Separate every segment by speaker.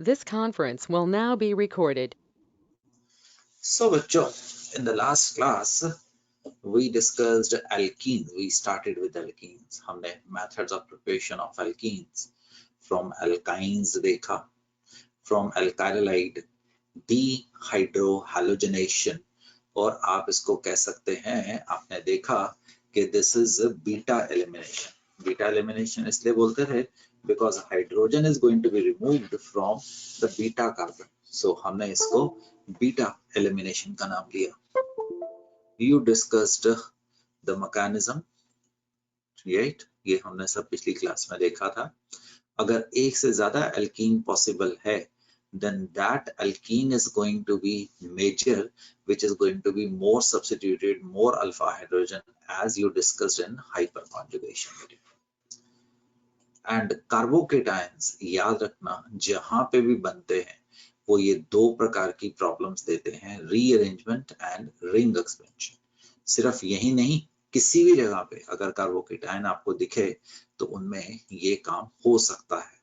Speaker 1: This conference will now be recorded.
Speaker 2: So बच्चों, in the last class we discussed alkene. We started with alkenes. हमने methods of preparation of alkenes from alkynes देखा, from alkylate dehydrohalogenation, और आप इसको कह सकते हैं, आपने देखा कि this is beta elimination. Beta elimination इसलिए बोलते थे because hydrogen is going to be removed from the beta carbon. So हमने इसको beta elimination का नाम दिया. You discussed the mechanism, right? ये हमने सब पिछली क्लास में देखा था. अगर एक से ज्यादा alkene possible है, then that alkene is going to be major, which is going to be more substituted, more alpha hydrogen, as you discussed in hyperconjugation. And carbocations, याद रखना, जहां पे भी बनते हैं वो ये दो प्रकार की प्रॉब्लम्स देते हैं, रीअरेंजमेंट एंड रिंग एक्सपेंशन. सिर्फ यही नहीं, किसी भी जगह पे अगर कार्बोकेटाइन आपको दिखे तो उनमें ये काम हो सकता है.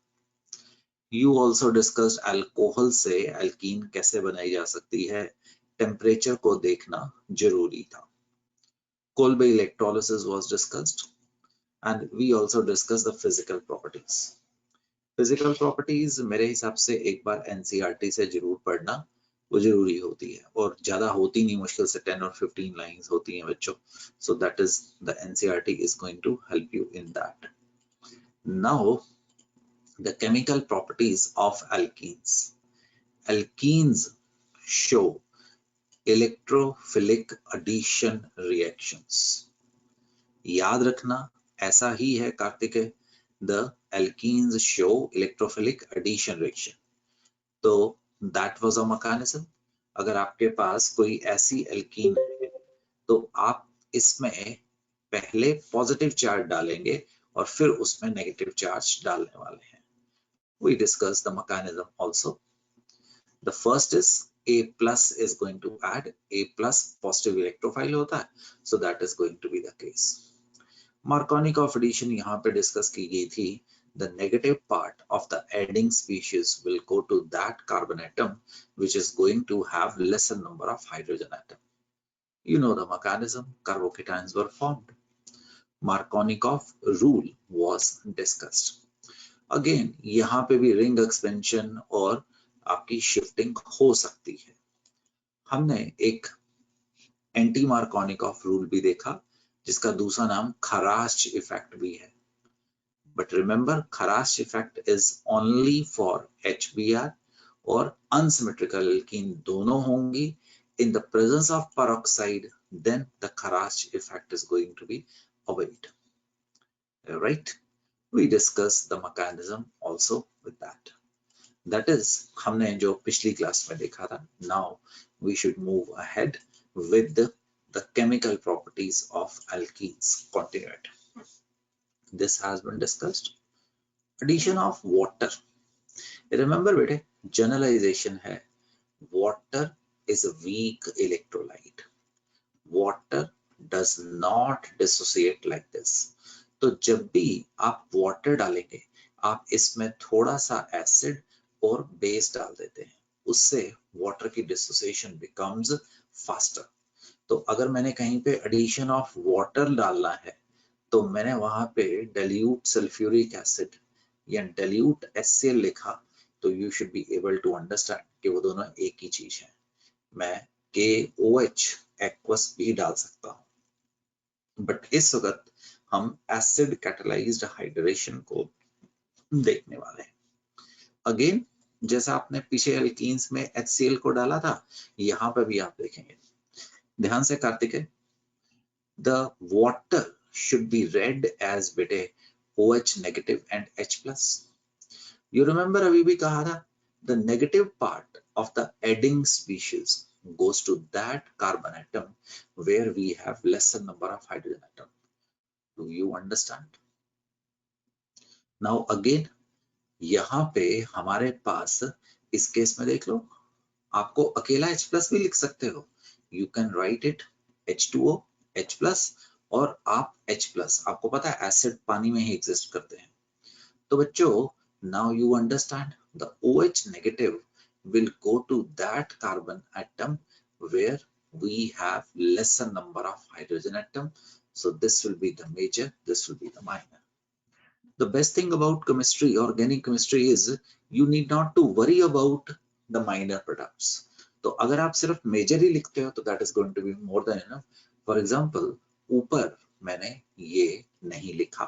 Speaker 2: You also discussed अल्कोहल से एल्कीन कैसे बनाई जा सकती है, टेम्परेचर को देखना जरूरी था. Kolbe electrolysis was discussed, and we also discussed the physical properties. Physical properties मेरे हिसाब से एक बार NCERT से जरूर पढ़ना, वो जरूरी होती है, और ज्यादा होती नहीं, मुश्किल से 10 और 15 लाइंस होती हैं बच्चों. So that is, the NCERT is going to help you in that. Now the chemical properties of alkenes. Alkenes show electrophilic addition reactions. याद रखना, ऐसा ही है Kartikeya, the alkenes show electrophilic addition reaction. तो that was a mechanism. अगर आपके पास कोई ऐसी alkene है तो आप इसमें पहले पॉजिटिव चार्ज डालेंगे और फिर उसमें नेगेटिव चार्ज डालने वाले हैं. We discussed the mechanism also. The first is A plus is going to add, A plus positive electrophile होता है, so that is going to be the case. Markovnikov addition यहाँ पे डिस्कस की गई थी. The negative part of the adding species will go to that carbon atom which is going to have lesser number of hydrogen atom. You know the mechanism, carbocations were formed. Markovnikov rule was discussed. Again, यहाँ पे भी ring expansion और आपकी shifting हो सकती है. हमने एक एंटी मार्कोनिकॉफ रूल भी देखा, जिसका दूसरा नाम खराश इफेक्ट भी है. But remember, Kharasch effect is only for HBr और अनसिमेट्रिकल एल्कीन दोनों होंगी. In the presence of peroxide, then the Kharasch effect is going to be avoid. Right? We discuss the mechanism also with that. That is, हमने जो पिछली class में देखा था. Now we should move ahead with the chemical properties of alkenes. Continued. This has been discussed. Addition of water. Remember बेटे, generalization है. Water is a weak electrolyte. Water does not dissociate like this. तो जब भी आप water डालेंगे, आप इसमें थोड़ा सा एसिड और बेस डाल देते हैं, उससे वाटर की डिसोसिएशन बिकम्स फास्टर. तो अगर मैंने कहीं पे एडिशन ऑफ वाटर डालना है तो मैंने वहां पे डाइल्यूट सल्फ्यूरिक एसिड या डाइल्यूट HCl लिखा, तो you should be able to understand कि वो दोनों एक ही चीज है. मैं KOH एक्वस भी डाल सकता हूँ, बट इस वक्त हम एसिड कैटलाइज्ड हाइड्रेशन को देखने वाले हैं. अगेन, जैसा आपने पीछे एल्कीन्स में HCl को डाला था, यहां पर भी आप देखेंगे. ध्यान से Kartikeya, the water should be read as बेटे OH negative and H plus. You remember, अभी भी कहा था, the negative part of the adding species goes to that carbon atom where we have lesser number of hydrogen atom. Do you understand? Now again, यहाँ पे हमारे पास इस case में देख लो, आपको अकेला H प्लस भी लिख सकते हो. You can write it H2O, H plus, और आप H प्लस. आपको पता है एसिड पानी में ही एग्जिस्ट करते हैं. तो बच्चों, now you understand the OH negative will go to that carbon atom where we have lesser number of hydrogen atom. So this will be the major, this will be the minor. The best thing about chemistry, organic chemistry, is you need not to worry about the minor products. तो अगर आप सिर्फ major ही लिखते हो तो that is going to be more than enough. For example, ऊपर मैंने ये नहीं लिखा,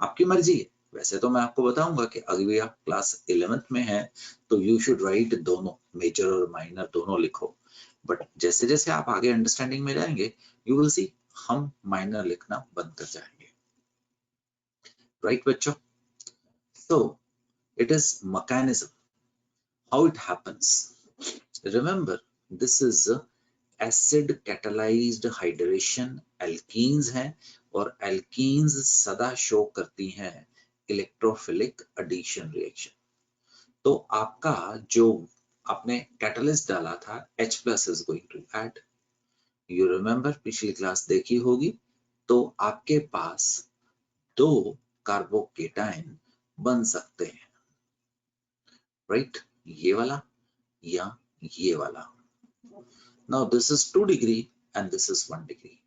Speaker 2: आपकी मर्जी है। वैसे तो मैं आपको बताऊंगा कि अभी आप क्लास 11th में हैं तो यू शुड राइट दोनों, मेजर और माइनर दोनों लिखो, बट जैसे जैसे आप आगे अंडरस्टैंडिंग में जाएंगे यू विल सी हम माइनर लिखना बंद कर जाएंगे, राइट बच्चों? So it is mechanism, how it happens. Remember, this is acid catalyzed hydration. alkenes हैं और alkenes सदा शो करती हैं इलेक्ट्रोफिलिक एडिशन रिएक्शन। तो आपका जो आपने कैटलिस्ट डाला था H+ is going to add, you remember पिछली क्लास देखी होगी, तो आपके पास दो कार्बोकेटाइन बन सकते हैं, राइट? ये वाला या ये वाला। Now this is 2 degree and this is 1 degree.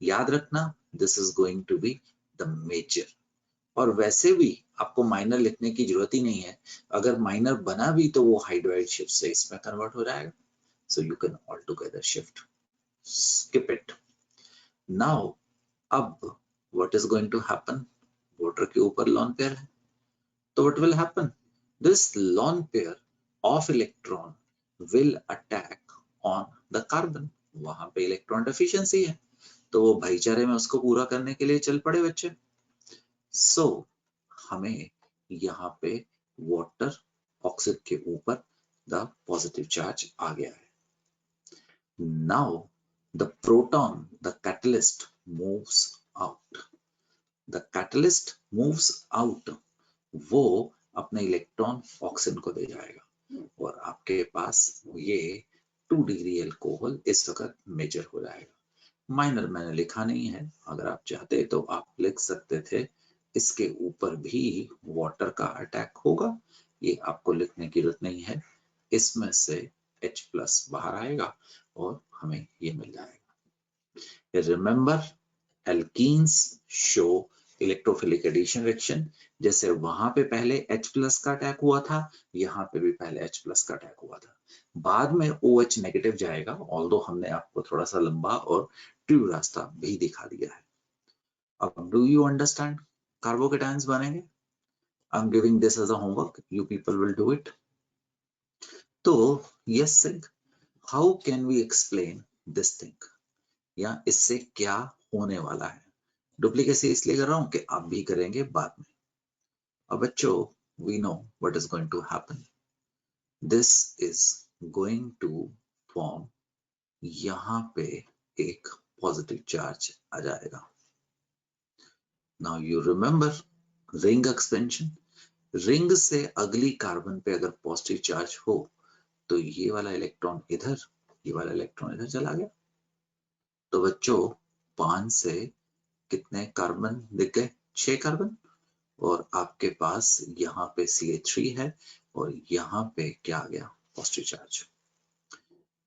Speaker 2: याद रखना this is going to be the major, और वैसे भी आपको माइनर लिखने की जरूरत ही नहीं है, अगर माइनर बना भी तो वो हाइड्राइड शिफ्ट से इसमें कन्वर्ट हो जाएगा, so you can all together shift, skip it. Now अब what is going to happen, water के ऊपर लोन पेयर है, तो what will happen, this lone pair of electron will attack on the carbon. वहां पे electron deficiency है तो वो भाईचारे में उसको पूरा करने के लिए चल पड़े बच्चे। सो हमें यहाँ पे वाटर ऑक्सीजन के ऊपर द पॉजिटिव चार्ज आ गया है। Now the proton, the catalyst moves out, the catalyst moves out, वो अपने इलेक्ट्रॉन ऑक्सीजन को दे जाएगा और आपके पास ये 2 डिग्री अल्कोहल इस वक्त मेजर हो जाएगा। माइनर मैंने लिखा नहीं है, अगर आप चाहते तो आप लिख सकते थे इसके ऊपर भी वाटर का अटैक होगा, ये आपको लिखने की जरूरत नहीं है, इसमें से H+ बाहर आएगा और हमें ये मिल जाएगा। Remember, alkenes show electrophilic addition reaction, जैसे वहां पे पहले H+ का अटैक हुआ था, यहाँ पे भी पहले H+ का अटैक हुआ था, बाद में OH नेगेटिव जाएगा, ऑल्दो हमने आपको थोड़ा सा लंबा और ट्यूब रास्ता भी दिखा दिया है। अब डू यू अंडरस्टैंड कार्बोकेटाइंस बनेंगे? I am giving this as a homework, you people will do it. तो yes Singh, how can we explain this thing, या इससे क्या होने वाला है? डुप्लीकेसी इसलिए कर रहा हूं कि आप भी करेंगे बाद में। अब बच्चों, we know what is going to happen. This is going to form, यहाँ पे एक पॉजिटिव चार्ज आ जाएगा। Now you remember ring expansion, ring से अगली कार्बन पे अगर पॉजिटिव चार्ज हो तो ये वाला इलेक्ट्रॉन इधर, ये वाला इलेक्ट्रॉन इधर चला गया, तो बच्चों 5 से कितने कार्बन दिख गए? 6 कार्बन, और आपके पास यहाँ पे CH3 है और यहाँ पे क्या आ गया? Positive charge.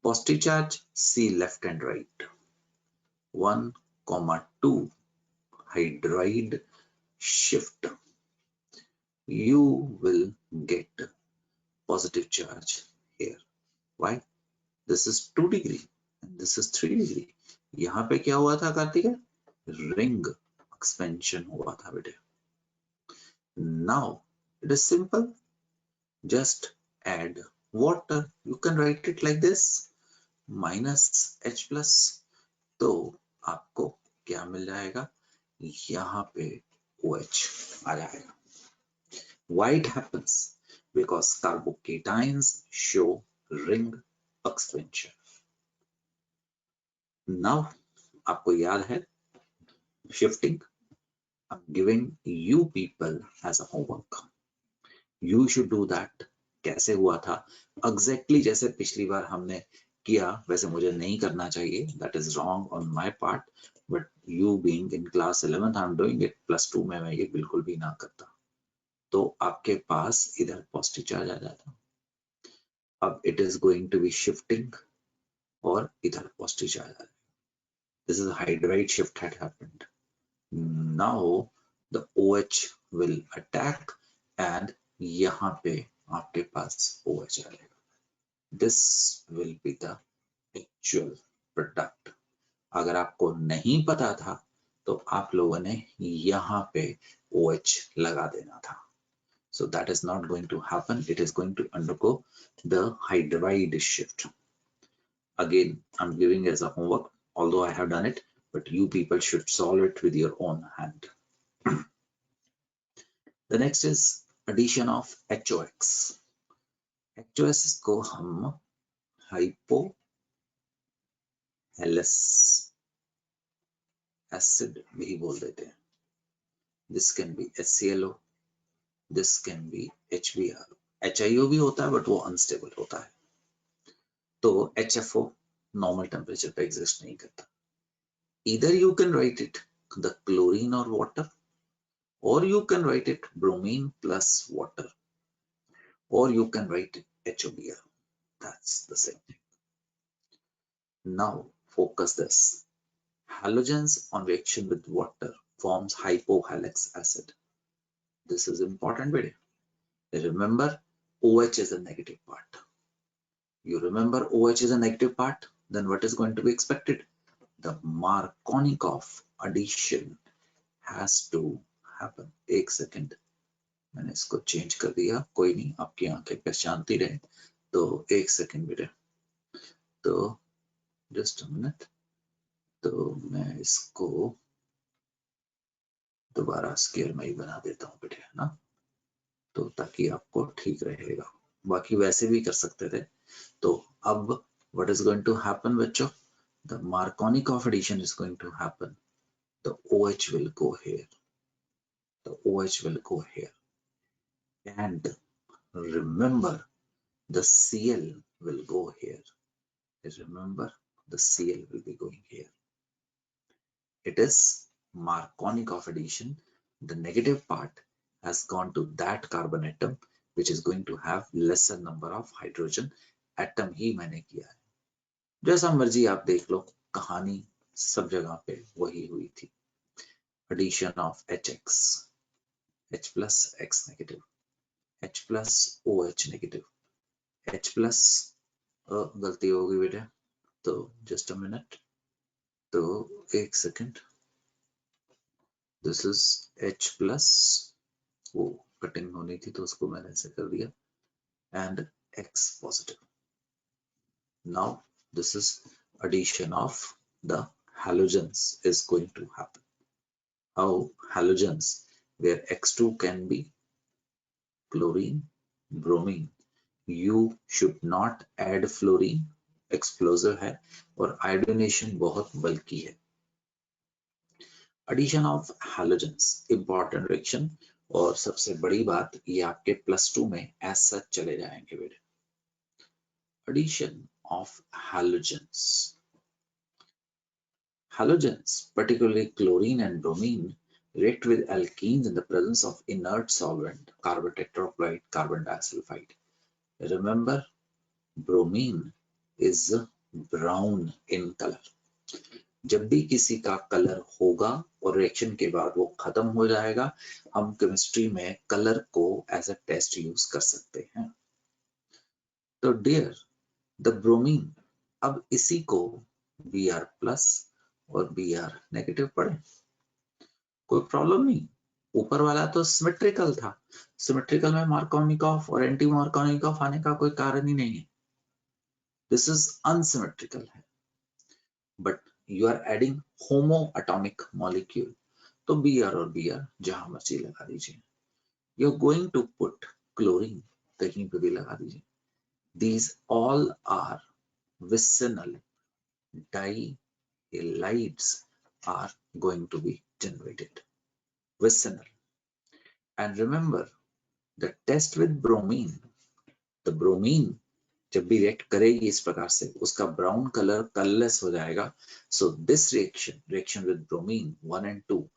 Speaker 2: Positive charge C left and right, 1,2 hydride shift, you will get positive charge here. Why? This is 2 degree and this is 3 degree. यहाँ पे क्या हुआ था कार्तिक? रिंग एक्सपेंशन हुआ था बेटे। Now it is simple, just add water, you can write it like this, minus H+, तो आपको क्या मिल जाएगा? यहाँ पे OH आ जाएगा। Why it happens? Because carbocations show ring expansion. Now आपको याद है shifting, I'm giving you people as a homework. You should do that. कैसे हुआ था? Exactly जैसे पिछली बार हमने किया वैसे मुझे नहीं करना चाहिए, that is wrong on my part, but you being in class 11th I'm doing it, +2 में मैं ये बिल्कुल भी ना करता। तो आपके पास इधर पॉजिटिव चार्ज आ जाता, अब it is going to be shifting और इधर पॉजिटिव चार्ज आ जाएगा. This is hydride shift had happened. Now the OH will attack and यहाँ पे आपके पास OH आ जाएगा. This will be the actual product. अगर आपको नहीं पता था तो आप लोगों ने यहाँ पे OH लगा देना था. So that is not going to happen. It is going to undergo the hydride shift. Again, I'm giving as a homework, although I have done it, but you people should solve it with your own hand. The next is addition of HOX. HOX को हम hypohallous acid भी बोल देते हैं. This can be HClO, this can be HBr. HIO भी होता है but वो unstable होता है. तो HFO normal temperature पे exist नहीं करता. Either you can write it the chlorine or water, or you can write it bromine plus water, or you can write it HOBr. That's the same thing. Now focus this. Halogens on reaction with water forms hypohallux acid. This is important video. Remember, OH is a negative part. You remember OH is a negative part, then what is going to be expected? The Markovnikov addition has to happen. एक second, मैंने इसको change कर दिया, कोई नहीं, आपकी आंखें पहचानती रहे, तो एक सेकेंड बेटे, तो जस्ट अ मिनट, तो मैं इसको दोबारा स्केल में ही बना देता हूँ बेटे, है ना, तो ताकि आपको ठीक रहेगा. बाकी वैसे भी कर सकते थे. तो अब what is going to happen बच्चों? The Markovnikov addition is going to happen. The OH will go here. The OH will go here. And remember, the Cl will go here. Remember, the Cl will be going here. It is Markovnikov addition. The negative part has gone to that carbon atom, which is going to have lesser number of hydrogen atom ही मैंने किया है. जैसा मर्जी आप देख लो, कहानी सब जगह पे वही हुई थी. Addition of HX, H plus X negative, H plus OH negative, H plus गलती हो गई बेटा, तो just a minute, तो एक second, this is H plus, वो कटिंग होनी थी तो उसको मैंने ऐसे कर दिया, and X positive. Now this is addition of the halogens is going to happen. How halogens, where X2 can be chlorine, bromine. You should not add fluorine, explosive है, और iodination बहुत बल्कि है. Addition of halogens, important reaction, और सबसे बड़ी बात, ये आपके +2 में as such चले जाएंगे बेटे. Addition of halogens. Halogens, particularly chlorine and bromine, react with alkenes in the presence of inert solvent, carbon tetrachloride, carbon disulfide. Remember, bromine is brown in color. जब भी किसी का कलर होगा और रिएक्शन के बाद वो खत्म हो जाएगा, हम केमिस्ट्री में कलर को एज अ टेस्ट यूज कर सकते हैं. तो डियर, द ब्रोमीन, अब इसी को Br प्लस और Br नेगेटिव पढ़े, कोई प्रॉब्लम नहीं. ऊपर वाला तो सिमेट्रिकल था, सिमेट्रिकल में मार्कोवनिकॉफ और एंटी मार्कोवनिकॉफ आने का कोई कारण ही नहीं है. दिस इज अनसिमेट्रिकल है, but you are adding homoatomic molecule, तो Br और Br जहां मर्जी लगा दीजिए. You are going to put chlorine, कहीं पे भी लगा दीजिए. These all are vicinal dihalides are going to be generated. Vicinal. And remember, the test with bromine, the bromine जब भी रिएक्ट करेगी इस प्रकार से, उसका ब्राउन कलर कलरलेस हो जाएगा. So this reaction with bromine 1 and 2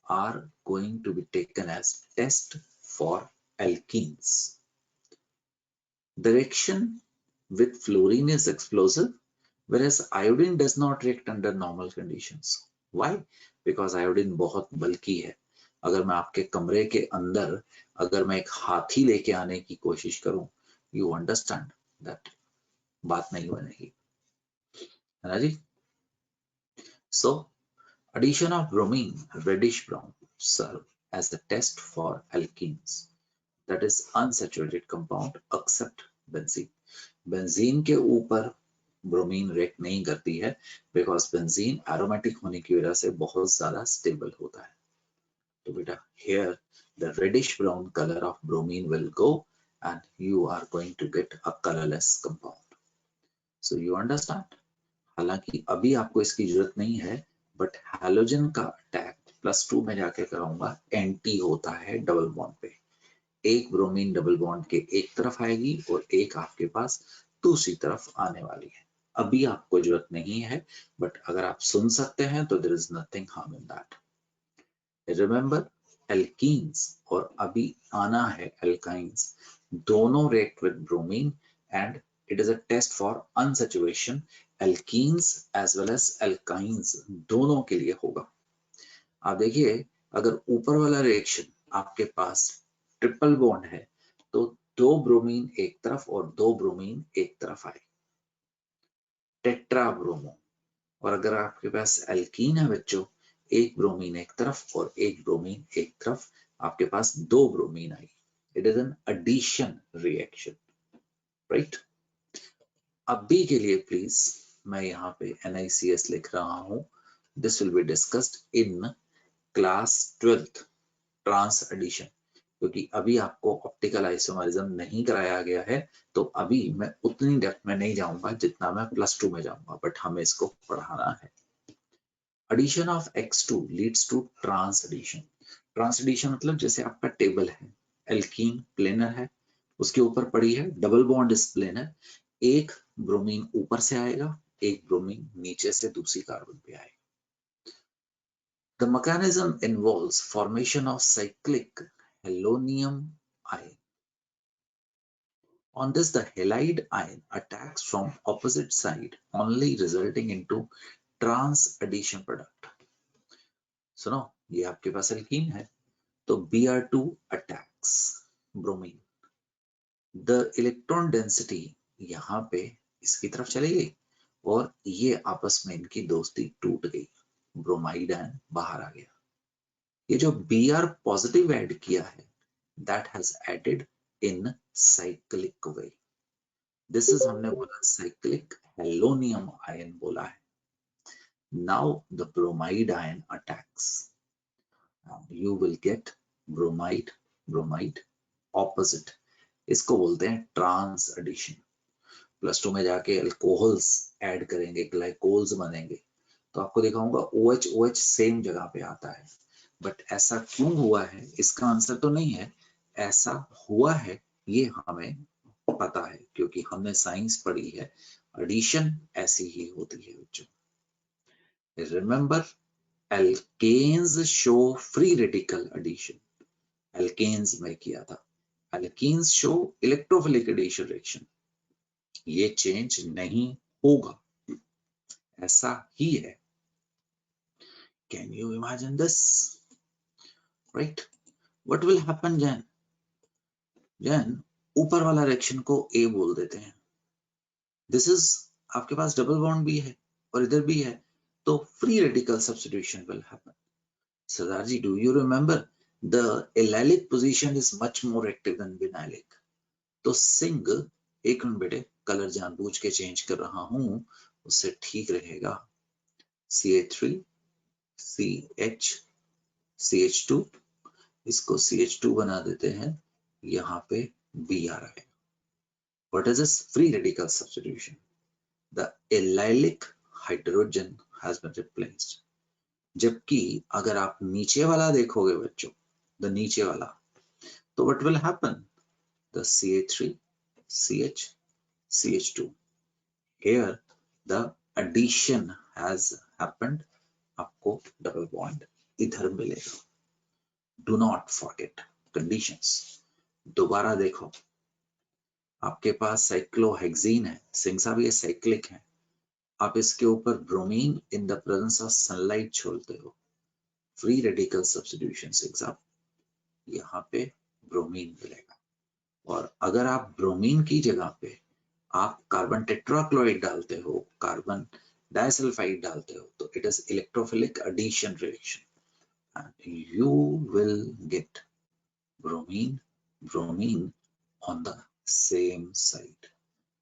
Speaker 2: are going to be taken as test for alkenes. The reaction with fluorine is explosive, whereas iodine does not react under normal conditions. Why? Because iodine बहुत बल्कि है. अगर मैं आपके कमरे के अंदर अगर मैं एक हाथी लेके आने की कोशिश करूं, you understand that बात नहीं बनेगी, है ना जी? So addition of bromine reddish brown serve as the test for alkenes, that is unsaturated compound except benzene. Benzene के ऊपर ब्रोमीन रिएक्ट नहीं करती है बिकॉज बेंजीन एरोमेटिक होने की वजह से बहुत ज्यादा स्टेबल होता है. तो बेटा here the reddish brown color of bromine will go and you are going to get a colorless compound. So you understand. हालांकि अभी आपको इसकी जरूरत नहीं है, बट हैलोजन का अटैक +2 में जाके कराऊंगा, एंटी होता है डबल बॉन्ड पे. एक ब्रोमीन डबल बॉन्ड के एक तरफ आएगी और एक आपके पास दूसरी तरफ आने वाली है. अभी आपको जरूरत नहीं है, बट अगर आप सुन सकते हैं तो there is nothing harm in that. Remember alkenes और अभी आना है एल्काइंस, दोनों react with bromine and it is a test for unsaturation. Alkenes as well as alkynes दोनों के लिए होगा. आप देखिए अगर ऊपर वाला रिएक्शन आपके पास ट्रिपल बॉन्ड है तो 2 ब्रोमीन एक तरफ और 2 ब्रोमीन एक तरफ आए, टेट्रा ब्रोमो. और अगर आपके पास एल्कीन है बच्चों, एक ब्रोमीन एक तरफ और एक ब्रोमीन एक तरफ, आपके पास 2 ब्रोमीन आई. It is an addition reaction, right? अभी के लिए प्लीज मैं यहाँ पे NiCS लिख रहा हूं. This will be discussed in class 12th trans addition, क्योंकि अभी आपको ऑप्टिकल आइसोमरिज्म नहीं कराया गया है, तो अभी मैं उतनी डेप्थ में नहीं जाऊंगा जितना मैं +2 में जाऊंगा, बट हमें इसको पढ़ाना है. Addition of X2 leads to trans addition. Trans addition मतलब जैसे आपका टेबल है, एल्कीन प्लेनर है, उसके ऊपर पड़ी है डबल बॉन्ड इस प्लेनर, एक ब्रोमीन ऊपर से आएगा, एक ब्रोमीन नीचे से दूसरी कार्बन पे आएगा. The mechanism involves formation of cyclic halonium ion. On this, the halide ion attacks from opposite side, only resulting into trans addition product. सुनो, ये आपके पास एल्कीन है, तो Br2 attacks bromine. The electron density यहाँ पे इसकी तरफ चली गई और ये आपस में इनकी दोस्ती टूट गई, ब्रोमाइड आयन बाहर आ गया. ये जो Br पॉजिटिव ऐड किया है, that has added in cyclic way. This is हमने बोला cyclic halonium ion बोला है. Now the bromide ion attacks. Now you will get bromide, bromide opposite. इसको बोलते हैं ट्रांस एडिशन. +2 में जाके अल्कोहल्स ऐड करेंगे, ग्लाइकोल्स बनेंगे, तो आपको दिखाऊंगा OH OH सेम जगह पे आता है. बट ऐसा क्यों हुआ है इसका आंसर तो नहीं है, ऐसा हुआ है ये हमें पता है क्योंकि हमने साइंस पढ़ी है. एडिशन ऐसी ही होती है बच्चों. Remember alkanes show free radical addition, alkanes में किया था. Alkenes show electrophilic addition reaction. ये चेंज नहीं होगा, ऐसा ही है. Can you imagine this, right? What will happen then? ऊपर वाला रिएक्शन को A बोल देते हैं. दिस इज आपके पास डबल बॉन्ड भी है और इधर भी है, तो free radical substitution will happen. Sardar ji, do you remember the allylic position is much more active than vinylic. तो सिंग, एक मिनट बेटे, कलर जानबूझ के चेंज कर रहा हूं, उससे ठीक रहेगा. CH3 CH CH2, इसको CH2 बना देते हैं, यहाँ पे Br है. What is this free radical substitution? The allylic hydrogen has been replaced. जबकि अगर आप नीचे वाला देखोगे बच्चों, the नीचे वाला, तो what will happen? The CH3 CH CH2. Here the addition has happened. आपको डबल बॉन्ड इधर मिलेगा. Do not forget conditions. दोबारा देखो, आपके पास साइक्लोहेक्सीन है, सिंह साहब ये साइक्लिक है, आप इसके ऊपर bromine in the presence of sunlight छोड़ते हो, फ्री रेडिकल सब्स्टिट्यूशन सिंह साहब, यहाँ पे ब्रोमीन मिलेगा। और अगर आप ब्रोमीन की जगह पे आप कार्बन टेट्राक्लोराइड डालते हो, कार्बन डाइसल्फाइड डालते हो, तो it is electrophilic addition reaction and you will get bromine on the same side.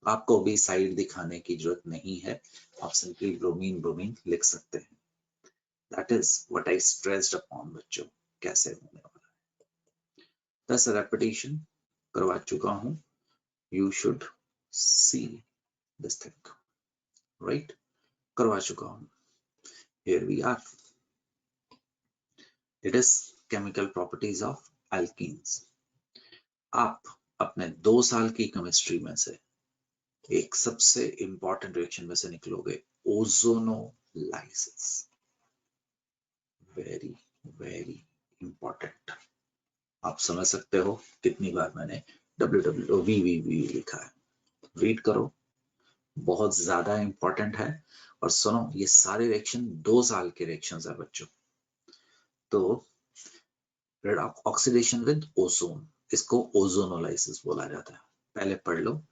Speaker 2: आपको भी साइड दिखाने की जरूरत नहीं है, आप सिंपली ब्रोमीन लिख सकते हैं। That is what I stressed upon बच्चों, कैसे होने वाला है। 10 रेपिटेशन करवा चुका हूं, you should see this thing, right, करवा चुका हूं। Here we are. It is chemical properties of alkenes. आप अपने 2 साल की केमिस्ट्री में से एक सबसे इंपॉर्टेंट रिएक्शन में से निकलोगे, ओजोनोलाइसिस। Very very important. आप समझ सकते हो कितनी बार मैंने WWOVVV लिखा है, रीड करो, बहुत ज्यादा इंपॉर्टेंट है। और सुनो, ये सारे रिएक्शन 2 साल के रिएक्शंस है बच्चों। तो ऑक्सीडेशन विद ओजोन, इसको ओजोनोलाइसिस बोला जाता है। पहले पढ़ लो,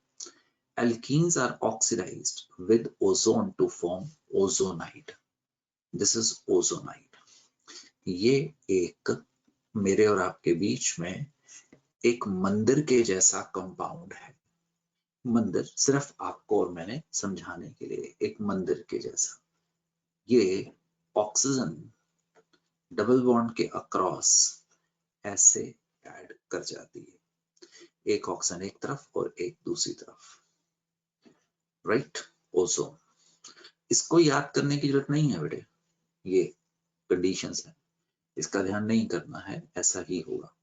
Speaker 2: alkenes are oxidized with ozone to form ozonide. This is ozonide. ये एक मेरे और आपके बीच में एक मंदिर के जैसा कंपाउंड है। मंदिर सिर्फ आपको और मैंने समझाने के लिए, एक मंदिर के जैसा। ये ऑक्सीजन डबल बॉन्ड के अक्रॉस ऐसे ऐड कर जाती है, एक ऑक्सीजन एक तरफ और एक दूसरी तरफ, राइट। ओजोन, इसको याद करने की जरूरत नहीं है बेटे, ये कंडीशंस है, इसका ध्यान नहीं करना है, ऐसा ही होगा।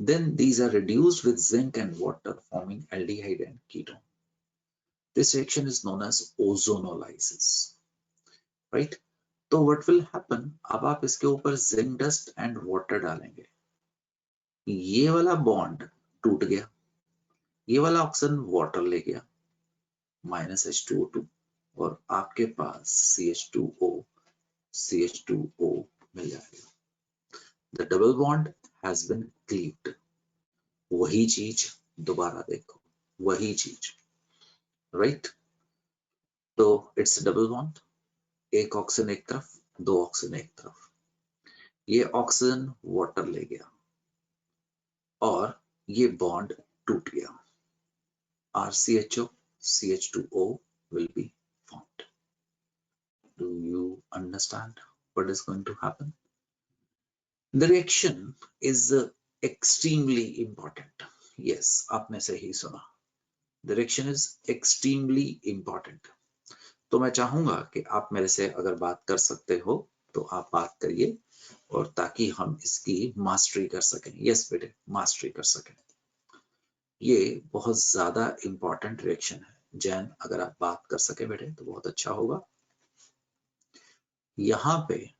Speaker 2: Then these are reduced with zinc and water forming aldehyde and ketone. This reaction is known as ozonolysis, right? तो what will happen, अब आप इसके ऊपर जिंक डस्ट एंड वाटर डालेंगे, ये वाला बॉन्ड टूट गया, ये वाला ऑक्सीजन वाटर ले गया, -H2O2, और आपके पास CH2O मिल जाएगा। The double bond has been cleaved. वही चीज दोबारा देखो, वही चीज, राइट। तो इट्स डबल बॉन्ड, एक ऑक्सीजन एक तरफ, 2 ऑक्सीजन एक तरफ, ये ऑक्सीजन वाटर ले गया और ये बॉन्ड टूट गया, RCHO CH2O will be formed. Do you understand what is going to happen? The reaction is extremely important. Yes, आपने सही सुना, the reaction is extremely important. तो मैं चाहूंगा कि आप मेरे से अगर बात कर सकते हो तो आप बात करिए, और ताकि हम इसकी मास्टरी कर सकें। यस बेटे, मास्टरी कर सकें। ये बहुत ज्यादा इंपॉर्टेंट रिएक्शन है। जैन, अगर आप बात कर सके बेटे तो बहुत अच्छा होगा। यहाँ पे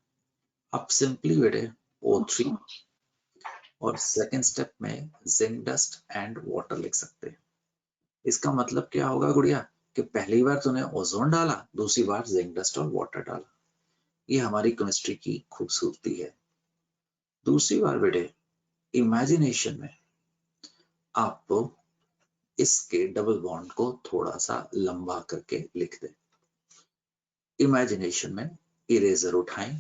Speaker 2: आप सिंपली बेटे O3 और सेकेंड स्टेप में जिंक डस्ट एंड वाटर लिख सकते हैं। इसका मतलब क्या होगा गुड़िया, कि पहली बार तूने ओजोन डाला, दूसरी बार जिंक डस्ट और वाटर डाला। ये हमारी केमिस्ट्री की खूबसूरती है। दूसरी बार बेटे इमेजिनेशन में आप इसके डबल बॉन्ड को थोड़ा सा लंबा करके लिख दें। इमेजिनेशन में इरेजर उठाएं,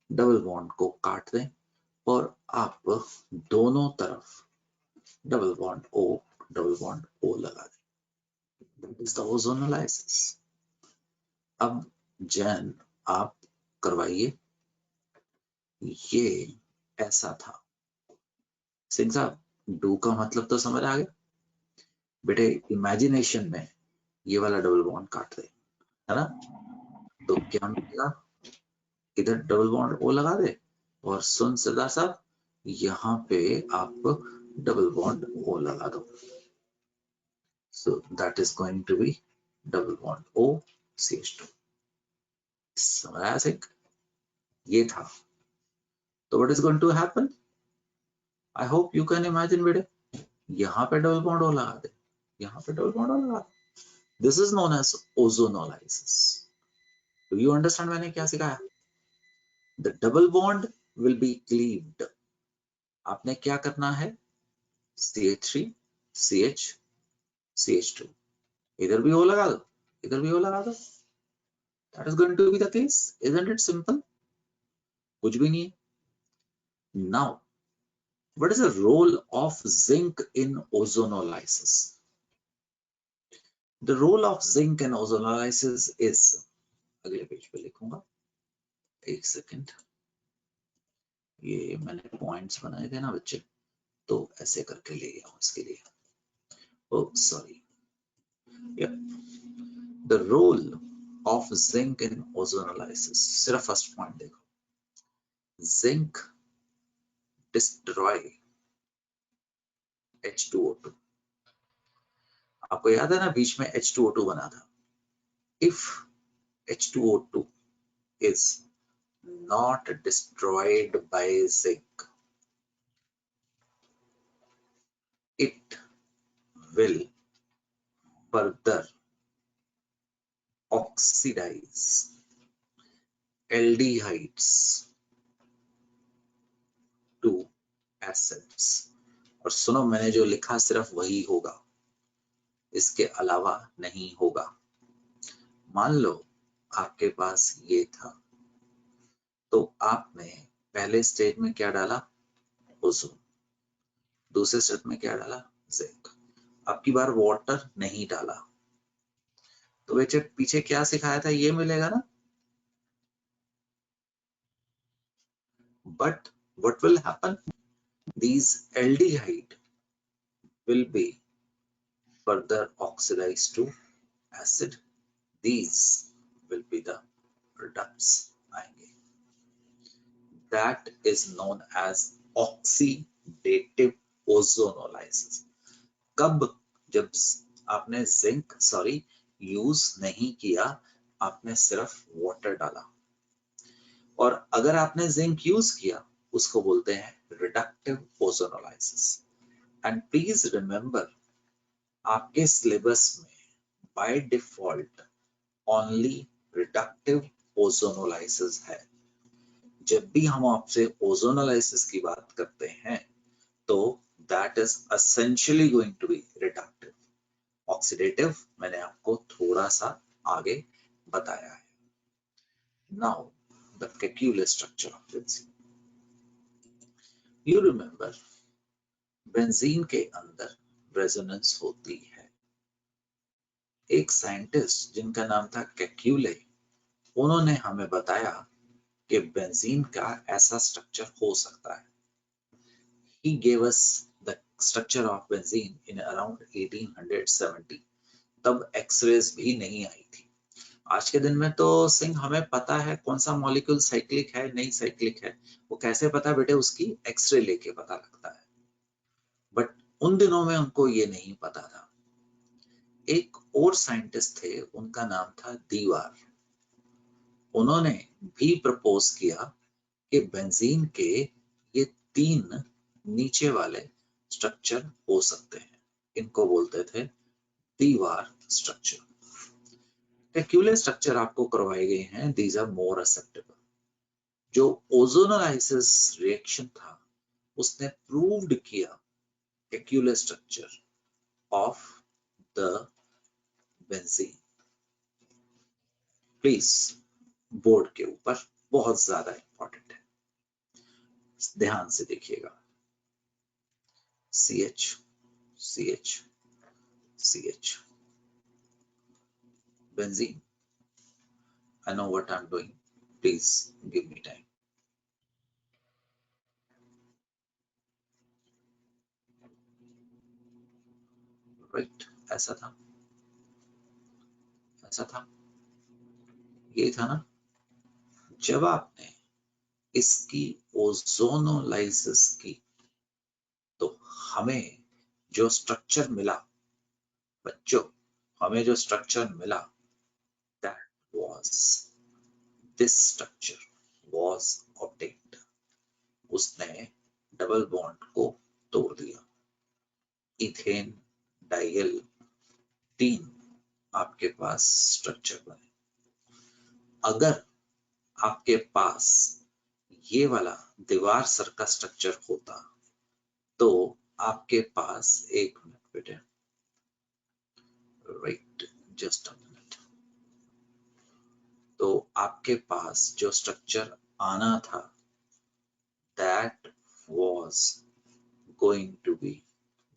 Speaker 2: डबल बॉन्ड को काट दें और आप दोनों तरफ डबल बॉन्ड ओ लगा दें। That is the ozonolysis. अब जैन आप करवाइए, ये ऐसा था। सिंह साहब, डू का मतलब तो समझ आ गया बेटे। इमेजिनेशन में ये वाला डबल बॉन्ड काट दे, है ना, तो क्या मिलेगा, इधर डबल बॉन्ड ओ लगा दे, और सुन सरदार साहब, यहाँ पे आप डबल बॉन्ड ओ लगा दो। So that is going to be double bond O CH2. समझ आया सिंह? ये था। तो what is going to happen? I hope you can imagine बेटे, यहाँ पे डबल बॉन्ड और लगा दे, यहाँ पे डबल बॉन्ड और लगा दे. This is known as ozonolysis. Do you understand मैंने क्या सिखाया? The double bond will be cleaved. आपने क्या करना है? CH3 CH CH2, इधर भी O लगा दो, इधर भी O लगा दो. That is going to be the case. Isn't it simple? कुछ भी नहीं है. Now, what is the role of zinc in ozonolysis? The role of zinc in ozonolysis is, अगले पेज पे लिखूंगा, एक सेकेंड. ये मैंने पॉइंट्स बनाए थे ना बच्चे, तो ऐसे करके ले गया हूं इसके लिए. Oh, sorry. Yeah. The role of zinc in ozonolysis. सिर्फ फर्स्ट पॉइंट देखो. Zinc destroy H2O2. आपको याद है ना बीच में H2O2 बना था. If H2O2 is not destroyed by zinc, it will further oxidize aldehydes to acids. और सुनो, मैंने जो लिखा सिर्फ वही होगा, इसके अलावा नहीं होगा. मान लो आपके पास ये था, तो आपने पहले स्टेज में क्या डाला? ओजोन. दूसरे स्टेज में क्या डाला? जिंक. अब की बार वाटर नहीं डाला. तो बच्चे पीछे क्या सिखाया था ये मिलेगा ना. But what will happen? These aldehyde will be further oxidized to acid. These will be the products आएंगे. That is known as oxidative ozonolysis. कब? जब आपने जिंक यूज नहीं किया, आपने सिर्फ वाटर डाला. और अगर आपने जिंक यूज किया, उसको बोलते हैं reductive ozonolysis. And please remember, आपके सिलेबस में by default only reductive ozonolysis है. जब भी हम आपसे ओजोनोलाइसिस की बात करते हैं, तो that is essentially going to be reductive. Oxidative मैंने आपको थोड़ा सा आगे बताया है. Now the Kekule structure of benzene. You remember, benzene के अंदर रेजोनेंस होती है. एक साइंटिस्ट जिनका नाम था केक्यूले, उन्होंने हमें बताया कि बेंजीन का ऐसा स्ट्रक्चर हो सकता है. He gave us the structure of benzene in around 1870. तब एक्सरेज भी नहीं आई थी. आज के दिन में तो सिंह हमें पता है कौन सा मॉलिक्यूल साइक्लिक है, नहीं साइक्लिक है. वो कैसे पता बेटे? उसकी एक्सरे लेके पता लगता है. बट उन दिनों में उनको ये नहीं पता था. एक और साइंटिस्ट थे, उनका नाम था दीवार. उन्होंने भी प्रपोज किया कि बेंजीन के ये 3 नीचे वाले स्ट्रक्चर हो सकते हैं. इनको बोलते थे दीवार स्ट्रक्चर. केक्यूले स्ट्रक्चर आपको करवाए गए हैं. These are more acceptable. जो ओजोनोलाइसिस रिएक्शन था, उसने प्रूव्ड किया Kekule structure of the benzene. Please board के ऊपर बहुत ज्यादा इंपॉर्टेंट है, ध्यान से देखिएगा. CH CH CH benzene. I know what I'm doing. Please give me time. Right? ऐसा था, ऐसा था, ये था ना. जब आपने इसकी ओजोनोलाइसिस की, तो हमें जो स्ट्रक्चर मिला बच्चों, हमें जो स्ट्रक्चर मिला, that was this structure was obtained. उसने डबल बॉन्ड को तोड़ दिया. इथेन डाइल 3 आपके पास स्ट्रक्चर बने। अगर आपके पास ये वाला दीवार सर का स्ट्रक्चर होता तो आपके पास, एक मिनट बेटे, राइट, जस्ट अ मिनट, तो आपके पास जो स्ट्रक्चर आना था that was going to be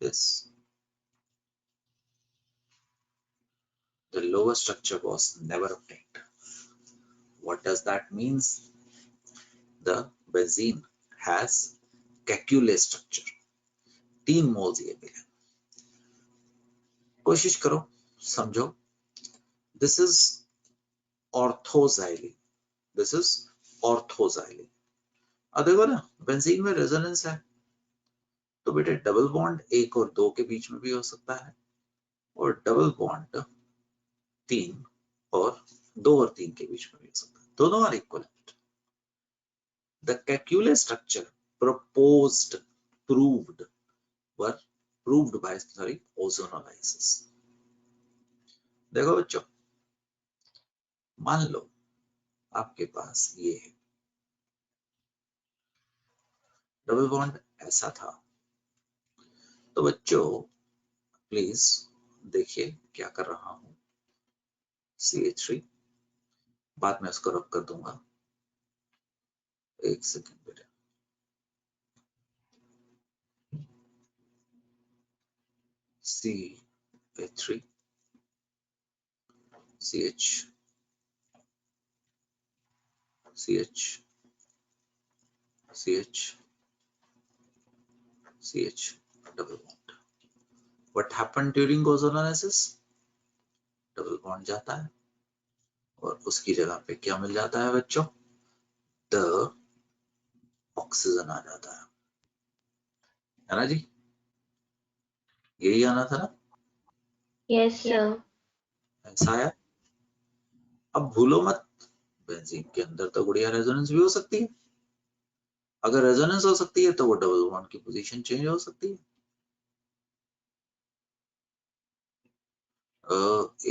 Speaker 2: this. The lower structure was never obtained. What does that means? The benzene has calculate structure. 3 moles ये मिले। कोशिश करो, समझो। This is orthoxylene. This is orthoxylene. अब देखो ना, बेंजीन में रेजोनेंस है तो बेटे डबल बॉन्ड 1 और 2 के बीच में भी हो सकता है, और डबल बॉन्ड 3 और 2 और 3 के बीच में भी हो सकता है। दोनों are equivalent. The calculate structure proved by ozonolysis. देखो बच्चों, मान लो आपके पास ये है, डबल बॉन्ड ऐसा था, तो बच्चों प्लीज देखिए क्या कर रहा हूं, CH3, बाद में उसको रब कर दूंगा, एक सेकेंड बेटा, CH3 CH CH CH CH double bond. What happened during ozonolysis? Double bond जाता है और उसकी जगह पे क्या मिल जाता है बच्चों? द ऑक्सीजन आ जाता है ना जी? यही आना था ना?
Speaker 3: Yes sir.
Speaker 2: ऐसा है। अब भूलो मत, बेंजीन के अंदर तो गुड़िया रेजोनेंस भी हो सकती है। अगर रेजोनेंस हो सकती है तो वो डबल बॉन्ड की पोजीशन चेंज हो सकती है।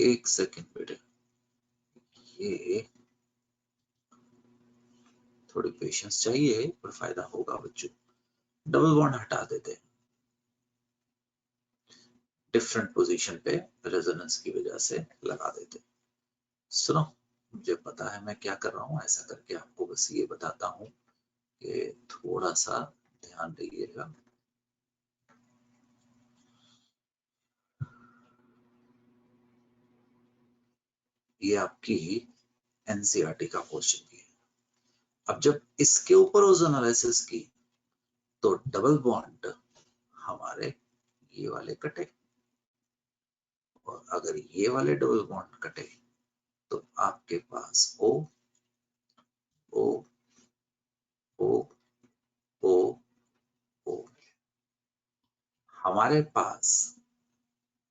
Speaker 2: एक सेकेंड बेटे, ये थोड़ी पेशेंस चाहिए, पर फायदा होगा बच्चों। डबल बॉन्ड हटा देते हैं, डिफरेंट पोजीशन पे रेजोनेंस की वजह से लगा देते हैं। सुनो, मुझे पता है मैं क्या कर रहा हूँ, ऐसा करके आपको बस ये बताता हूँ कि थोड़ा सा ध्यान दीजिएगा। ये आपकी एनसीईआरटी का क्वेश्चन भी है। अब जब इसके ऊपर ओजोनोलाइसिस की तो डबल बॉन्ड हमारे ये वाले कटे, और अगर ये वाले डबल बॉन्ड कटे तो आपके पास O O O O O, हमारे पास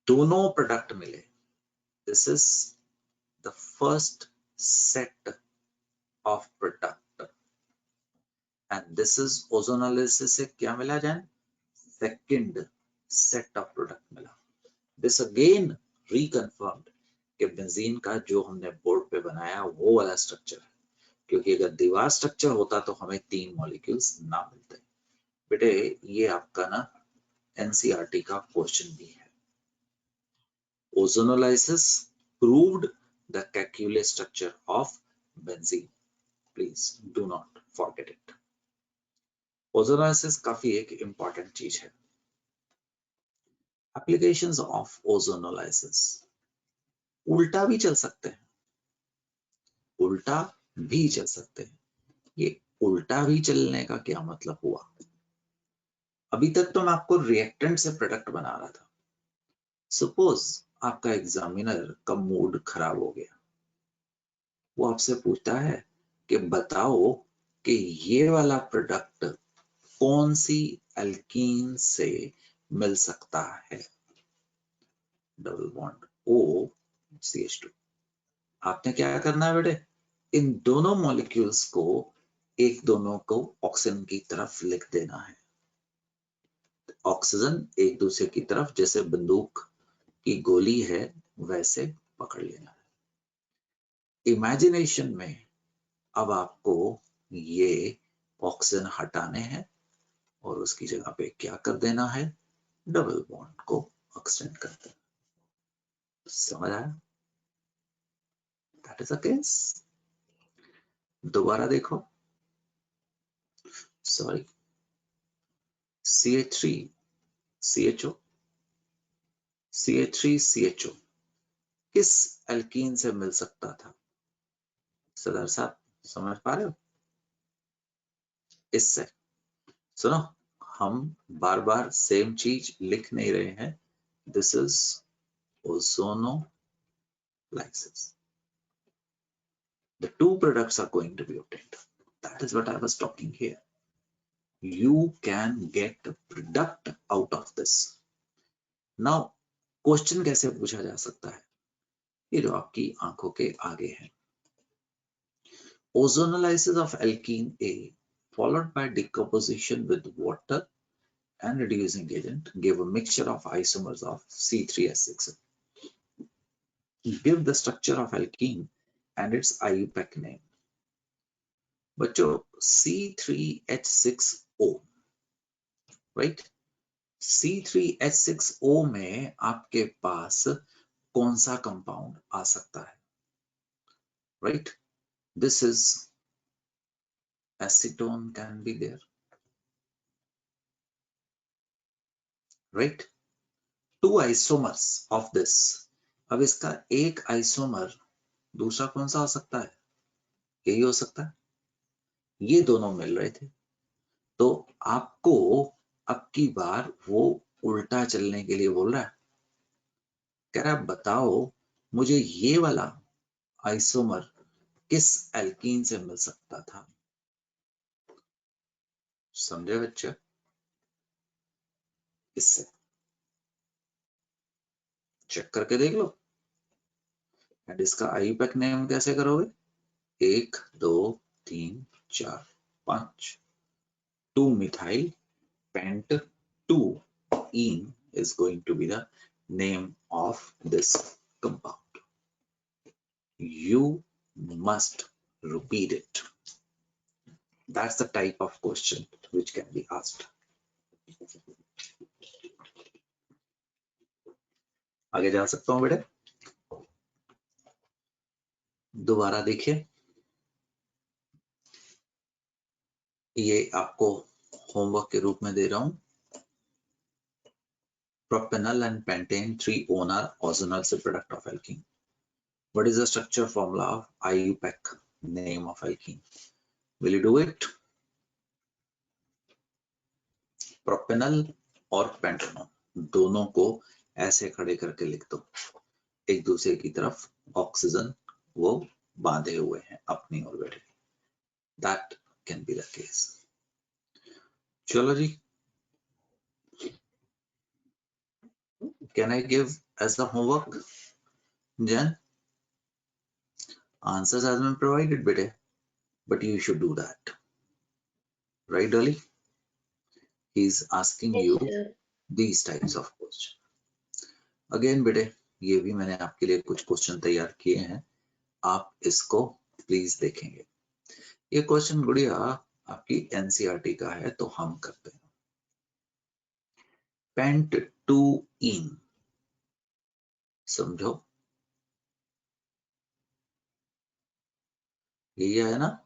Speaker 2: दोनों प्रोडक्ट मिले। This is the first set of product and this is ozonolysis से क्या मिला जाए? सेकंड सेट ऑफ प्रोडक्ट मिला। दिस अगेन रिकन्फर्म्ड कि बेंजीन का जो हमने बोर्ड पे बनाया वो वाला स्ट्रक्चर है, क्योंकि अगर दीवार स्ट्रक्चर होता तो हमें 3 मॉलिक्यूल्स ना मिलते। बेटे ये आपका ना एनसीईआरटी का क्वेश्चन भी है। Ozonolysis proved the calculate structure of benzene. Please do not forget it. Ozonolysis काफी एक इंपॉर्टेंट चीज है। एप्लीकेशंस ऑफ ओजोनोलाइसिस, उल्टा भी चल सकते हैं, उल्टा भी चल सकते हैं। ये उल्टा भी चलने का क्या मतलब हुआ? अभी तक तो मैं आपको रिएक्टेंट से प्रोडक्ट बना रहा था। सपोज आपका एग्जामिनर का मूड खराब हो गया, वो आपसे पूछता है कि बताओ कि ये वाला प्रोडक्ट कौन सी एल्कीन से मिल सकता है? Double bond O CH2। आपने क्या करना है बेटे? इन दोनों मॉलिक्यूल्स को, एक दोनों को ऑक्सीजन की तरफ लिख देना है। ऑक्सीजन एक दूसरे की तरफ जैसे बंदूक की गोली है वैसे पकड़ लेना है। इमेजिनेशन में अब आपको ये ऑक्सीजन हटाने हैं और उसकी जगह पे क्या कर देना है, डबल बॉन्ड को एक्सटेंड कर देना। समझ आया? That is a case. दोबारा देखो, sorry, CH3 CHO CH3 CHO किस एल्कीन से मिल सकता था? सरदार साहब समझ पा रहे हो? इससे सुनो, हम बार बार सेम चीज लिख नहीं रहे हैं। This is ozonolysis. The two products are going to be obtained. That is what I was talking here. You can get product out of this. Now, question कैसे पूछा जा सकता है? ये जो आपकी आंखों के आगे है, ozonolysis of alkene A followed by decomposition with water and reducing agent gave a mixture of isomers of C3H6. Give the structure of alkene and its IUPAC name. बच्चों C3H6O, राइट? C3H6O में आपके पास कौन सा compound आ सकता है? Right, this is acetone can be there, right? Two isomers of this. अब इसका एक आइसोमर दूसरा कौन सा हो सकता है? यही हो सकता है। ये दोनों मिल रहे थे, तो आपको अब की बार वो उल्टा चलने के लिए बोल रहा है। कह रहा है बताओ मुझे ये वाला आइसोमर किस एल्कीन से मिल सकता था? समझे बच्चे? इससे चेक करके देख लो। एंड इसका आईयूपैक नेम कैसे करोगे? 1 2 3 4 5 2 methyl pent 2 ene is going to be the name of this compound. You must repeat it. That's the type of question which can be asked. आगे जा सकता हूं बेटे? दोबारा देखिए, ये आपको होमवर्क के रूप में दे रहा हूं। Propanol and pentane 3-one are ozonal product of alkene. What is the structure formula of IUPAC name of alkene? Will you do it? Propanol और पेंटेनॉल दोनों को ऐसे खड़े करके लिख दो, एक दूसरे की तरफ ऑक्सीजन वो बांधे हुए हैं अपनी ओर बैठे। That can be the case. चलो जी, can I give as the homework? Jen, answers has been provided bete, but you should do that, right Dolly? He's asking
Speaker 3: Yes,
Speaker 2: you
Speaker 3: sir.
Speaker 2: these types of question. Again bete, ये भी मैंने आपके लिए कुछ question तैयार किए हैं, आप इसको प्लीज देखेंगे। ये क्वेश्चन गुड़िया आपकी एनसीईआरटी का है तो हम करते हैं। पेंट 2 इन, समझो यही है ना?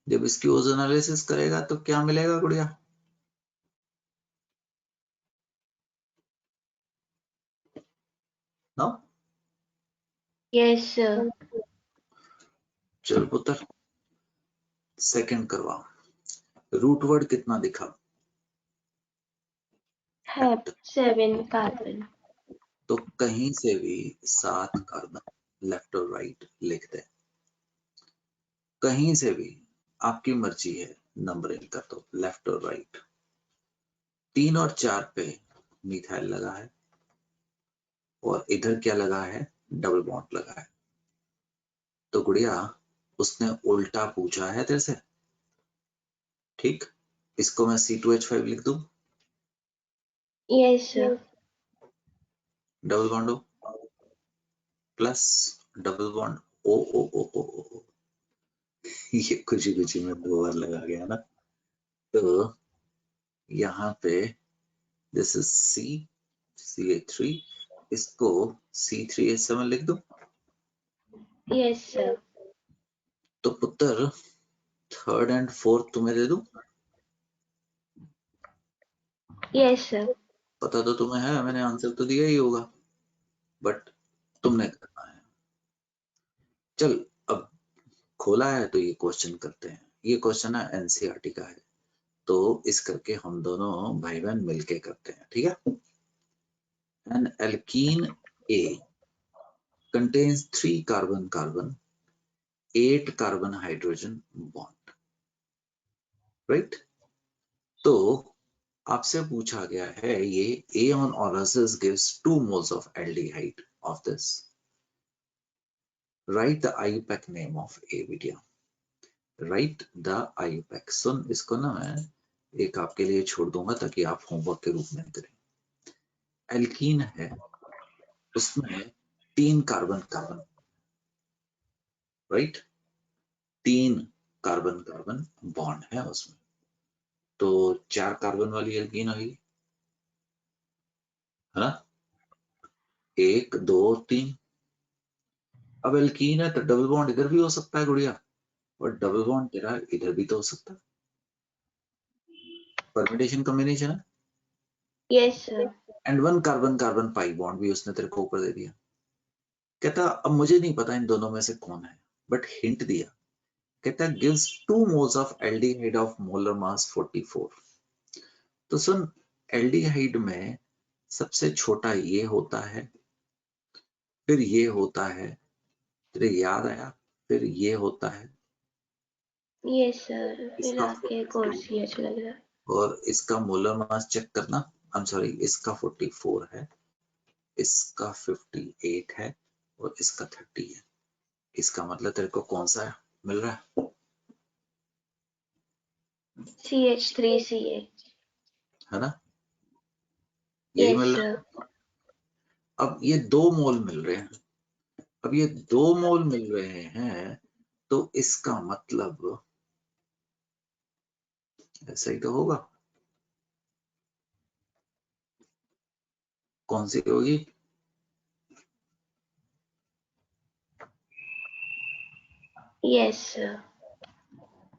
Speaker 2: जब इसकी ओजोनालिसिस करेगा तो क्या मिलेगा गुड़िया? नो?
Speaker 3: Yes, sir.
Speaker 2: चल पुत्र, सेकंड करवाओ। रूट वर्ड कितना दिखा?
Speaker 3: Have 7 carbon.
Speaker 2: तो कहीं से भी 7 कार्बन लेफ्ट और राइट लिख दे, कहीं से भी आपकी मर्जी है, नंबरिंग कर दो लेफ्ट और राइट। 3 और 4 पे मिथाइल लगा है और इधर क्या लगा है? डबल बॉन्ड लगा है। तो गुड़िया उसने उल्टा पूछा है तेरे से, ठीक? इसको मैं C2H5 लिख दूं,
Speaker 3: Yes, sir.
Speaker 2: Double bond O plus double bond O O O O O। ये खुशी खुशी में 2 बार लगा गया ना, तो यहाँ पे दिस इज CH3, इसको C3H7 लिख दूं।
Speaker 3: Yes, sir.
Speaker 2: तो पुत्र थर्ड एंड फोर्थ तुम्हें दे दूं।
Speaker 3: Yes, sir.
Speaker 2: पता तो तुम्हें है, मैंने आंसर तो दिया ही होगा, बट तुमने करना है। चल अब खोला है तो ये क्वेश्चन करते हैं। ये क्वेश्चन है एनसीईआरटी का है, तो इस करके हम दोनों भाई बहन मिलके करते हैं, ठीक है। N alkene A contains 3 carbon 8 carbon hydrogen bond, right. तो आपसे पूछा गया है ये A on oasis gives 2 moles of aldehyde of this. Write the IUPAC name of A बेटिया, write the IUPAC। सुन, इसको ना मैं एक आपके लिए छोड़ दूंगा ताकि आप होमवर्क के रूप में करें। एल्कीन है, उसमें 3 कार्बन राइट, 3 कार्बन बॉन्ड है उसमें, तो 4 कार्बन वाली एल्कीन होगी, है ना, 1 2 3। अब एल्कीन है तो डबल बॉन्ड इधर भी हो सकता है गुड़िया, और डबल बॉन्ड तेरा इधर भी तो हो सकता है, परम्यूटेशन कॉम्बिनेशन है।
Speaker 3: Yes, sir.
Speaker 2: And 1 carbon pi bond भी उसने तेरे को ऊपर दे दिया। कहता अब मुझे नहीं पता इन दोनों में से कौन है, बट हिंट दिया, कहता gives 2 moles of aldehyde of molar mass 44। तो सुन, एल्डिहाइड में सबसे छोटा ये होता है, फिर ये होता है, तेरे याद आया, फिर ये होता है,
Speaker 3: Yes, sir. फिर
Speaker 2: इसका
Speaker 3: आगे कोर्स CH लग रहा है।
Speaker 2: और इसका मोलर मास चेक करना, आई एम सॉरी, इसका 44 है, इसका 58 है और इसका 30 है। इसका मतलब तेरे को कौन सा मिल रहा है?
Speaker 3: CH3CH।
Speaker 2: है ना, यही
Speaker 3: Yes,
Speaker 2: मिल रहा है।
Speaker 3: sir.
Speaker 2: अब ये 2 मोल मिल रहे हैं, अब ये 2 मोल मिल रहे हैं, तो इसका मतलब ऐसा ही तो होगा। कौन सी होगी?
Speaker 3: Yes, sir.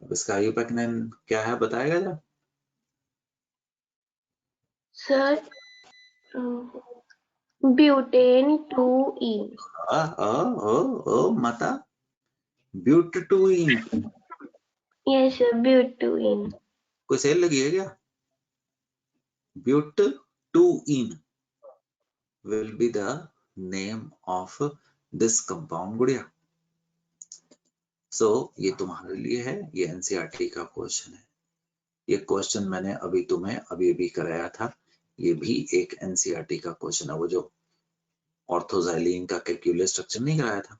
Speaker 2: अब इसका आयुपैक नेम क्या है बताएगा जरा?
Speaker 3: Sir, butane 2ene।
Speaker 2: माता, ब्यूटटूइन।
Speaker 3: Yes, sir. Butane।
Speaker 2: कोई सेल लगी है क्या? ब्यूटटूइन will be the name of this compound गुड़िया। सो ये तुम्हारे लिए है, ये एनसीईआरटी का क्वेश्चन है। ये क्वेश्चन मैंने अभी तुम्हें अभी कराया था, ये भी एक एनसीईआरटी का क्वेश्चन है, वो जो ऑर्थोजाइलिन का कैल्कुलस स्ट्रक्चर नहीं कराया था।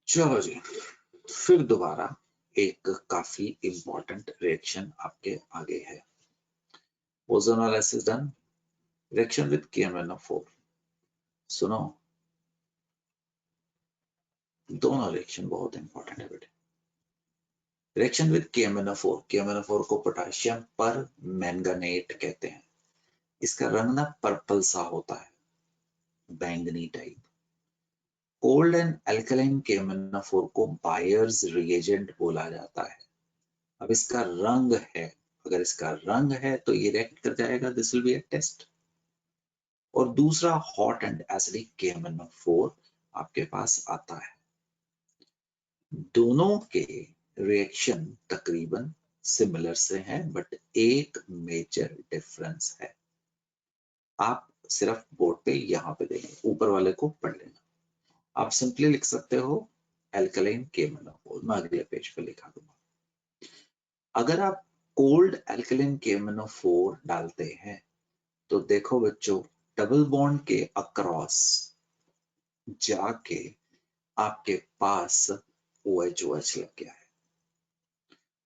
Speaker 2: चलो जी, फिर दोबारा एक काफी इंपॉर्टेंट रिएक्शन आपके आगे है। Ozonolysis done, reaction with KMnO4। सुनो, दोनों रिएक्शन बहुत इंपॉर्टेंट है बेटे। रिएक्शन विद KMnO4 को पोटेशियम पर मैंगनेट कहते हैं। इसका रंग ना पर्पल सा होता है, बैंगनी type. Cold and alkaline KMnO4 को बायर्स रिएजेंट बोला जाता है। अब इसका रंग है, अगर इसका रंग है तो ये रिएक्ट कर जाएगा, this will be a test. और दूसरा हॉट एंड एसिडिक KMnO4 आपके पास आता है। दोनों के रिएक्शन तकरीबन सिमिलर से हैं, बट एक मेजर डिफरेंस है। आप सिर्फ बोर्ड पे यहाँ पे देखें, ऊपर वाले को पढ़ लेना। आप सिंपली लिख सकते हो एल्कलाइन KMnO4, मैं अगले पेज पे लिखा दूंगा। अगर आप कोल्ड एल्कलाइन KMnO4 डालते हैं तो देखो बच्चों, डबल बॉन्ड के अक्रॉस जाके आपके पास OH लग गया है।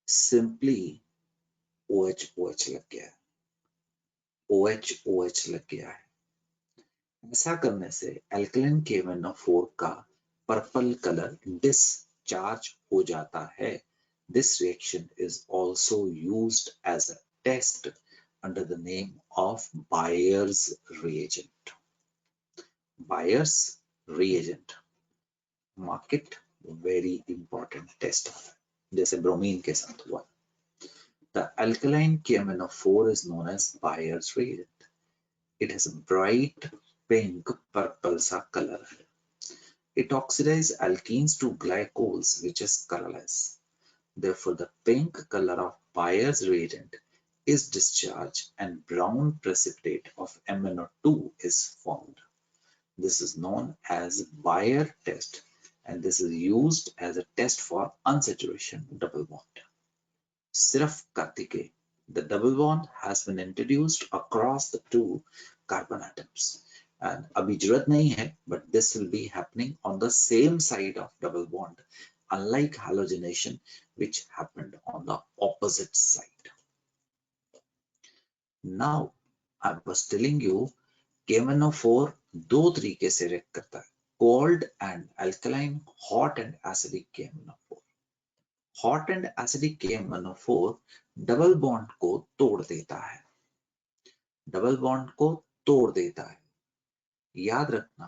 Speaker 2: सिंपली OH लग गया है, OH लग गया है। ऐसा करने से एल्कलाइन KMnO4 का पर्पल कलर डिस्चार्ज हो जाता है। This reaction is also used as a test under the name of Bayer's reagent. Bayer's reagent, mark it, very important test, जैसे ब्रोमीन के साथ हुआ। The alkaline KMnO4 is known as Bayer's reagent. It has a bright pink purple सा color है। It oxidizes alkenes to glycols, which is colorless. Therefore, the pink color of Bayer's reagent is discharged and brown precipitate of MnO2 is formed. This is known as Bayer test, and this is used as a test for unsaturation double bond. Sirf Kartike, the double bond has been introduced across the two carbon atoms. And abhi zarurat nahi hai, but this will be happening on the same side of double bond, unlike halogenation, which happened on the opposite side. Now, I was telling you, KMnO4 दो तरीके से react करता है, cold and alkaline, hot and acidic KMnO4. Hot and acidic KMnO4 double bond को तोड़ देता है, double bond को तोड़ देता है। याद रखना,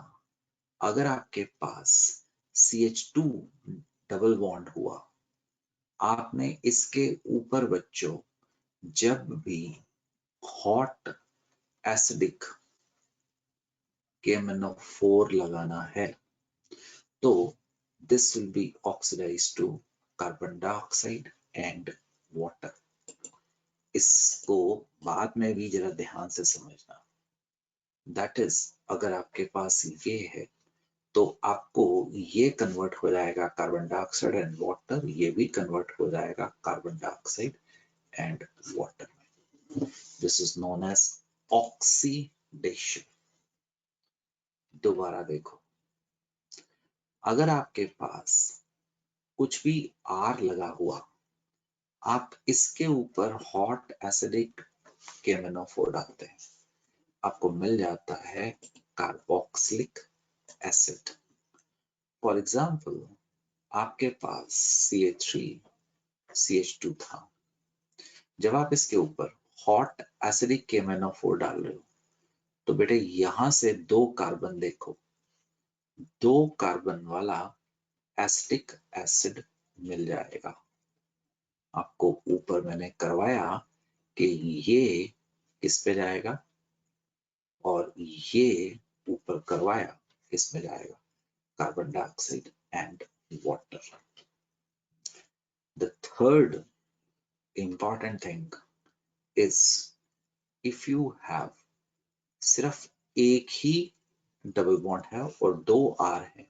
Speaker 2: अगर आपके पास CH2 डबल बॉन्ड हुआ, आपने इसके ऊपर बच्चों जब भी हॉट एसिडिक KMnO4 लगाना है तो this will be oxidized to carbon dioxide and water. इसको बाद में भी जरा ध्यान से समझना। That is, अगर आपके पास ये है तो आपको ये कन्वर्ट हो जाएगा कार्बन डाइऑक्साइड एंड वाटर, ये भी कन्वर्ट हो जाएगा कार्बन डाइऑक्साइड एंड वाटर में। This is known as oxidation. दोबारा देखो, अगर आपके पास कुछ भी R लगा हुआ, आप इसके ऊपर हॉट एसिडिक KMnO4 डालते हैं, आपको मिल जाता है कार्बोक्सिलिक एसिड। फॉर एग्जाम्पल, आपके पास CH3 CH2 था, जब आप इसके ऊपर हॉट एसिडिक KMnO4 डाल रहे हो तो बेटे यहां से दो कार्बन देखो, दो कार्बन वाला एसिटिक एसिड मिल जाएगा। आपको ऊपर मैंने करवाया कि ये किस पे जाएगा और ये ऊपर करवाया किस में जाएगा, carbon dioxide and water. The third important thing is, if you have सिर्फ एक ही डबल बॉन्ड है और दो R है,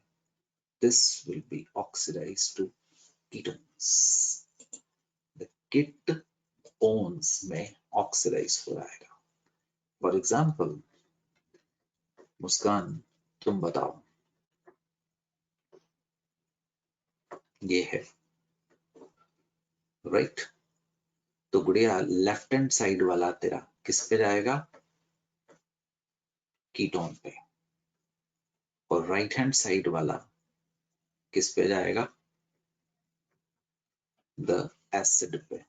Speaker 2: this will be oxidized to ketones. The ketones में oxidize हो जाएगा। For example, मुस्कान तुम बताओ, ये है राइट, तो गुड़िया लेफ्ट हैंड साइड वाला तेरा किस पे जाएगा, कीटोन पे, और राइट हैंड साइड वाला किस पे जाएगा, द एसिड पे।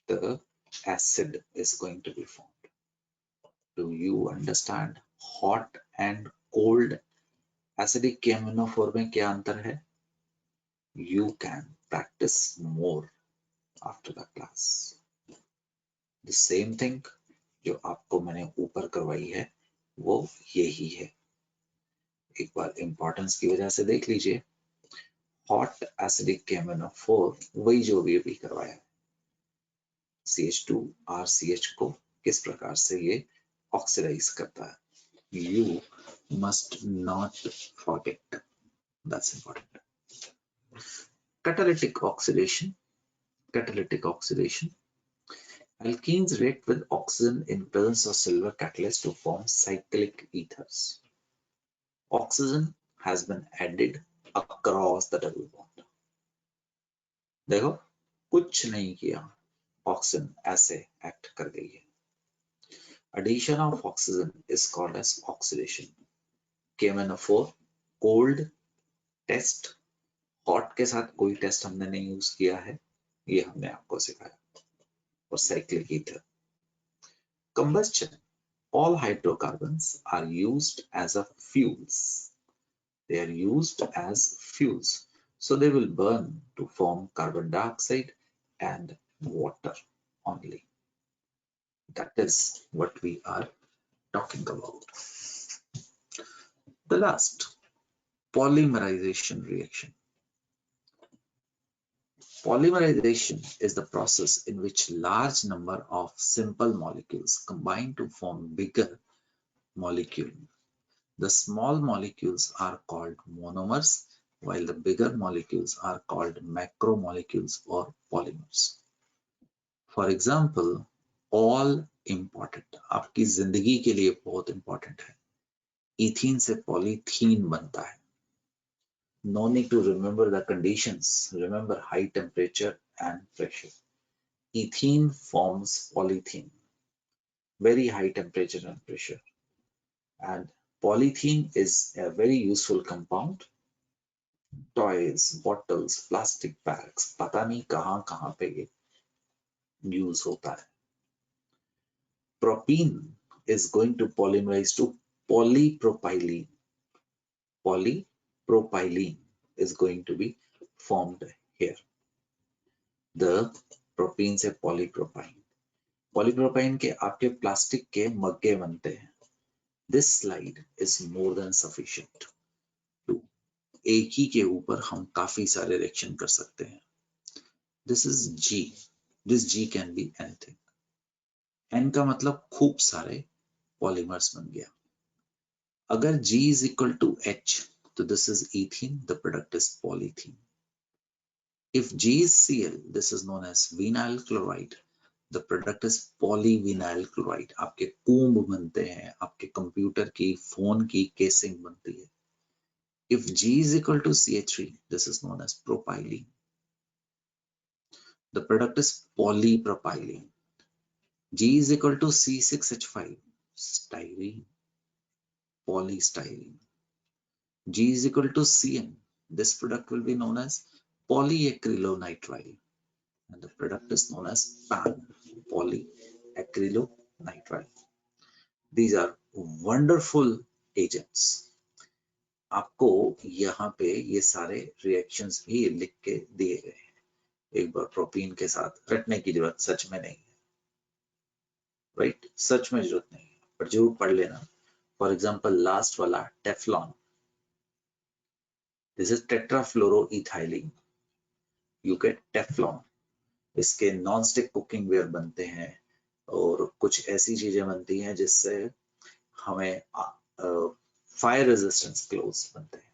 Speaker 2: The acid is going to be formed. Do you understand? Hot and cold acidic KMnO4 में क्या अंतर है? You can practice more after the class. The same thing जो आपको मैंने ऊपर करवाई है वो यही है। एक बार इम्पोर्टेंस की वजह से देख लीजिए, हॉट एसिडिक KMnO4 वही जो भी अभी करवाया है, CH2 RCH को किस प्रकार से ये ऑक्सीडाइज करता है। You must not forget. That's important. Catalytic oxidation. Catalytic oxidation. Alkenes react with oxygen in presence of silver catalyst to form cyclic ethers. Oxygen has been added across the double bond. देखो कुछ नहीं किया, oxygen ऐसे act कर गई है। Addition of oxygen is called as oxidation. KMnO4 cold test, hot के साथ कोई टेस्ट हमने नहीं यूज किया है, ये हमने आपको सिखाया। और cyclic ether combustion, all hydrocarbons are used as a fuels. They are used as fuels, so they will burn to form carbon dioxide and water only. That is what we are talking about. The last, polymerization reaction. Polymerization is the process in which large number of simple molecules combine to form bigger molecule. The small molecules are called monomers, while the bigger molecules are called macromolecules or polymers. For example, all important, आपकी जिंदगी के लिए बहुत important है, ethene से polythene बनता है। No need to remember the conditions, remember high temperature and pressure. Ethene forms polythene, very high temperature and pressure. And polythene is a very useful compound. Toys, bottles, plastic bags, पता नहीं कहाँ कहाँ पे ये use होता है। Propene is going to polymerize to polypropylene. Polypropylene is going to be formed here. The propene से polypropylene. Polypropylene के आपके प्लास्टिक के मग्गे बनते हैं। This slide is more than sufficient to एक ही के ऊपर हम काफी सारे रिएक्शन कर सकते हैं। This is G. This G can be anything. N का मतलब खूब सारे पॉलीमर्स बन गया। अगर G is equal to H, तो this is ethene, the product is polythene. If G is Cl, this is known as vinyl chloride. The product is polyvinyl chloride. आपके कूम्ब बनते हैं, आपके कंप्यूटर की, फोन की केसिंग बनती है। If G is equal to CH3, this is known as propylene. The product is polypropylene. G is equal to C6H5, styrene, polystyrene. G is equal to Cn. This product will be known as polyacrylonitrile, and the product is known as PAN, polyacrylonitrile. These are wonderful agents. आपको यहाँ पे ये सारे reactions भी लिख के दिए गए हैं। एक बार प्रोपीन के साथ रटने की जरूरत सच में नहीं है, राइट? सच में जरूरत नहीं है, पर जरूर पढ़ लेना। फॉर एग्जाम्पल लास्ट वाला Teflon, this is tetrafluoroethylene, you get Teflon. इसके नॉन स्टिक कुकिंग वेयर बनते हैं और कुछ ऐसी चीजें बनती हैं जिससे हमें फायर रेजिस्टेंस क्लोथ्स बनते हैं।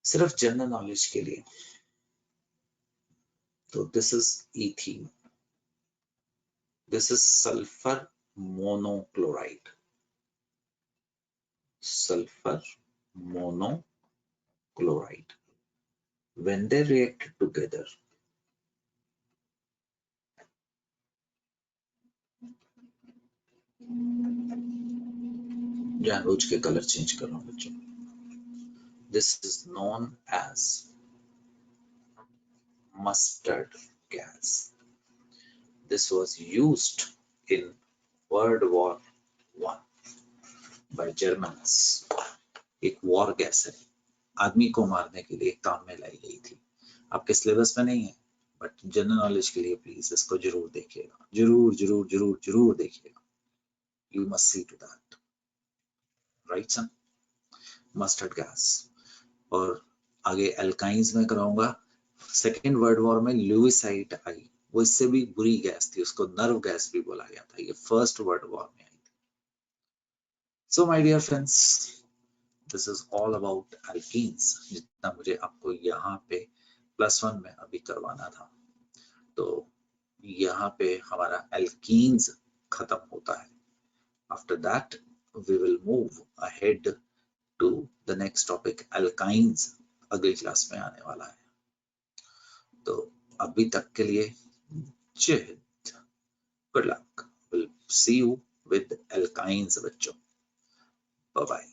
Speaker 2: सिर्फ जनरल नॉलेज के लिए, तो this is ethene, this is sulfur monochloride. Sulfur monochloride. When they react together, जानबूझ के कलर चेंज कर रहा हूं बच्चों। This is known as mustard gas. This was used in World War I by Germans. एक वॉर गैस है, आदमी को मारने के लिए काम में लाई गई थी। आपके सिलेबस में नहीं है, बट जनरल नॉलेज के लिए प्लीज इसको जरूर देखिएगा, जरूर जरूर जरूर जरूर देखिएगा। You must see to that, right son? Mustard gas. और आगे एल्काइंस में कराऊंगा। सेकेंड वर्ल्ड वॉर में ल्यूइसाइट आई, वो इससे भी बुरी गैस थी, उसको नर्व गैस भी बोला गया था। ये फर्स्ट वर्ल्ड वॉर में आई थी। So my dear friends, this is all about alkenes, जितना मुझे आपको यहाँ पे +1 में अभी करवाना था। तो यहाँ पे हमारा एल्कीन्स खत्म होता है। After that we will move ahead to the next topic, alkynes अगली क्लास में आने वाला है। तो अभी तक के लिए जय Hind, good luck, will see you with alkynes बच्चों, बाय बाय।